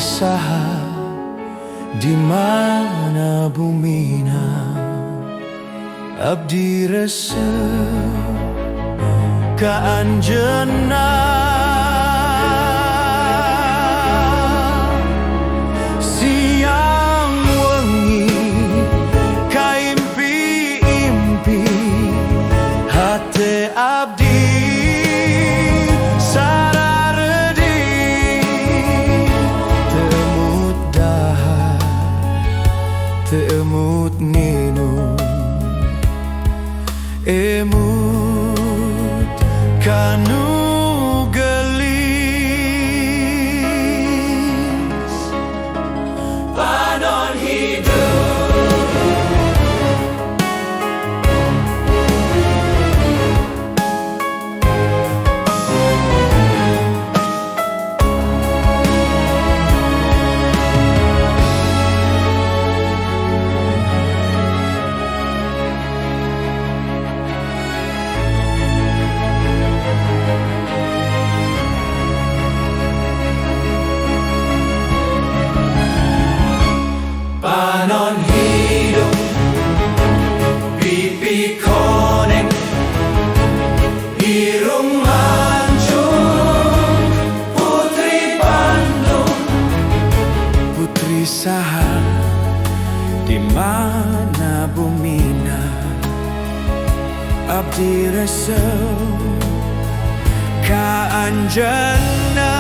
saha di mana bumina abdi resep ka anjeunna siang wengi ka impi-impi hate abdi sararedi temut dahar temut nginum emut kanu gelis panon hidup panon hidup pipi koneng irung mancung putri Bandung putri saha di mana bumina abdi resep ka anjeunna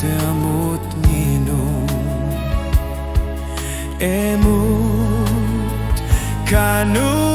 temut nginum emut kanu